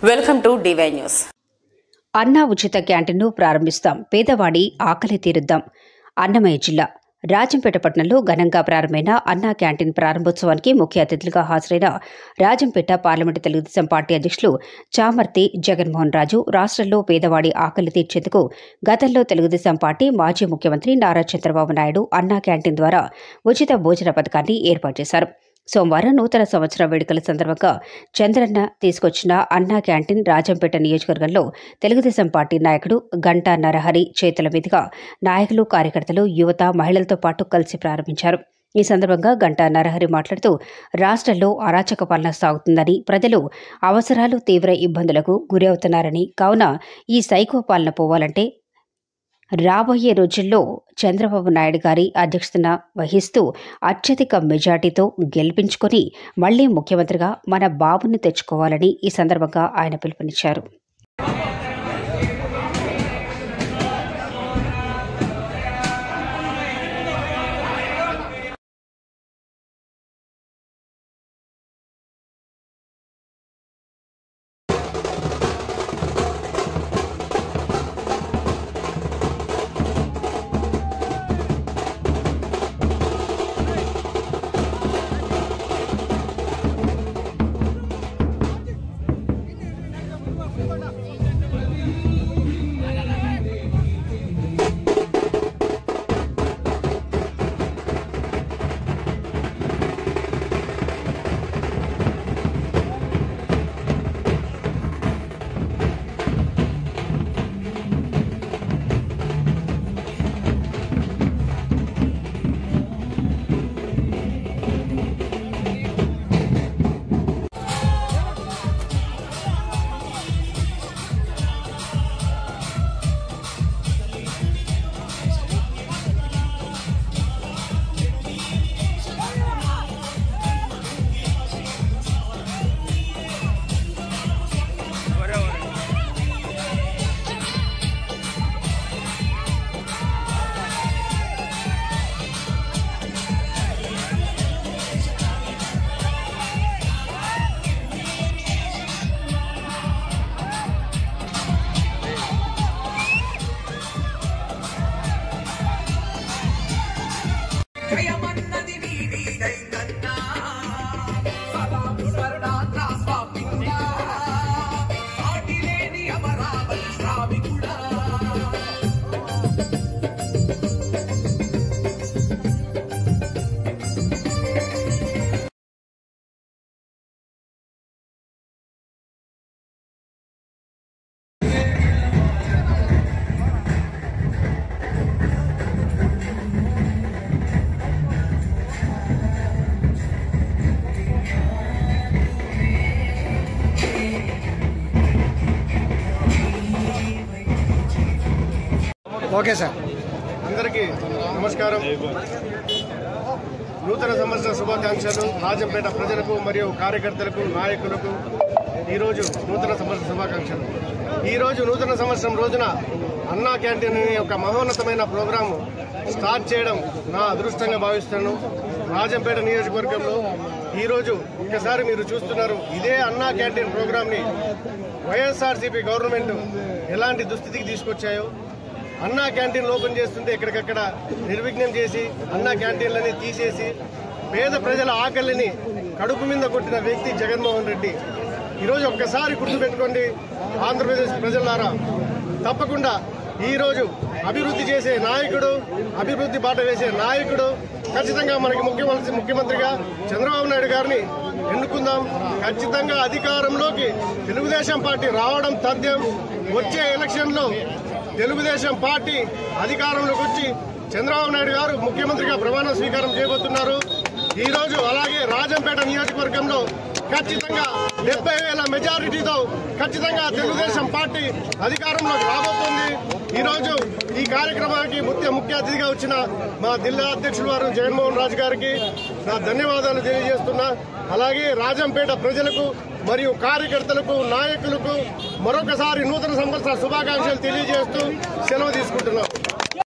Welcome to DY news. అన్నా ఉచిత క్యాంటీన్ను ప్రారంభిస్తాం, పేదవాడి ఆకలి తీరుద్దాం. అన్నమయ్య జిల్లా రాజంపేట పట్టణంలో ఘనంగా ప్రారంభమైన అన్నా క్యాంటీన్ ప్రారంభోత్సవానికి ముఖ్య అతిథులుగా హాజరైన రాజంపేట పార్లమెంటు తెలుగుదేశం పార్టీ అధ్యక్షులు చామర్తి జగన్మోహన్ రాజు రాష్ట్రంలో పేదవాడి ఆకలి తీర్చేందుకు గతంలో తెలుగుదేశం పార్టీ మాజీ ముఖ్యమంత్రి నారా చంద్రబాబు నాయుడు అన్నా క్యాంటీన్ ద్వారా ఉచిత భోజన పథకాన్ని ఏర్పాటు చేశారు. సోమవారం నూతన సంవత్సర వేడుకల సందర్భంగా చంద్రన్న తీసుకొచ్చిన అన్నా క్యాంటీన్ రాజంపేట నియోజకవర్గంలో తెలుగుదేశం పార్టీ నాయకుడు గంటా నరహరి చేతుల మీదుగా నాయకులు, కార్యకర్తలు, యువత, మహిళలతో పాటు కలిసి ప్రారంభించారు. ఈ సందర్భంగా గంటా నరహరి మాట్లాడుతూ రాష్ట్రంలో అరాచక పాలన సాగుతుందని, ప్రజలు అవసరాలు తీవ్ర ఇబ్బందులకు గురి అవుతున్నారని, కావున ఈ సైకో పాలన పోవాలంటే రాబోయే రోజుల్లో చంద్రబాబు నాయుడు గారి అధ్యక్షతన వహిస్తూ అత్యధిక మెజార్టీతో గెలిపించుకొని మళ్లీ ముఖ్యమంత్రిగా మన బాబుని తెచ్చుకోవాలని ఈ సందర్భంగా ఆయన పిలుపునిచ్చారు. ఓకే సార్, అందరికీ నమస్కారం. నూతన సంవత్సర శుభాకాంక్షలు రాజంపేట ప్రజలకు మరియు కార్యకర్తలకు, నాయకులకు ఈరోజు నూతన సంవత్సర శుభాకాంక్షలు. ఈరోజు నూతన సంవత్సరం రోజున అన్నా క్యాంటీన్ అనే ఒక మహోన్నతమైన ప్రోగ్రాము స్టార్ట్ చేయడం నా అదృష్టంగా భావిస్తున్నాను. రాజంపేట నియోజకవర్గంలో ఈరోజు ఒక్కసారి మీరు చూస్తున్నారు, ఇదే అన్నా క్యాంటీన్ ప్రోగ్రాంని వైఎస్ఆర్సీపీ గవర్నమెంట్ ఎలాంటి దుస్థితికి తీసుకొచ్చాయో, అన్నా క్యాంటీన్లు ఓపెన్ చేస్తుంటే ఎక్కడికక్కడ నిర్విఘ్నం చేసి అన్నా క్యాంటీన్లని తీసేసి పేద ప్రజల ఆకలిని కడుపు మీద కొట్టిన వ్యక్తి జగన్మోహన్ రెడ్డి. ఈరోజు ఒక్కసారి గుర్తుపెట్టుకోండి ఆంధ్రప్రదేశ్ ప్రజలారా, తప్పకుండా ఈరోజు అభివృద్ధి చేసే నాయకుడు, అభివృద్ధి బాట వేసే నాయకుడు ఖచ్చితంగా మనకి ముఖ్యమంత్రిగా చంద్రబాబు నాయుడు గారిని ఎన్నుకుందాం. ఖచ్చితంగా అధికారంలోకి తెలుగుదేశం పార్టీ రావడం తథ్యం. వచ్చే ఎలక్షన్లో తెలుగుదేశం పార్టీ అధికారంలోకి వచ్చి చంద్రబాబు నాయుడు గారు ముఖ్యమంత్రిగా ప్రమాణ స్వీకారం చేయబోతున్నారు. ఈరోజు అలాగే రాజంపేట నియోజకవర్గంలో ఖచ్చితంగా 70,000 మెజారిటీతో ఖచ్చితంగా తెలుగుదేశం పార్టీ అధికారంలోకి రాబోతుంది. ఈరోజు ఈ కార్యక్రమానికి ముఖ్య అతిథిగా వచ్చిన మా జిల్లా అధ్యక్షులు వారు జగన్మోహన్ రాజు గారికి నా ధన్యవాదాలు తెలియజేస్తున్నా. అలాగే రాజంపేట ప్రజలకు మరియు కార్యకర్తలకు, నాయకులకు మరొకసారి నూతన సంవత్సర శుభాకాంక్షలు తెలియజేస్తూ సెలవు తీసుకుంటున్నాం.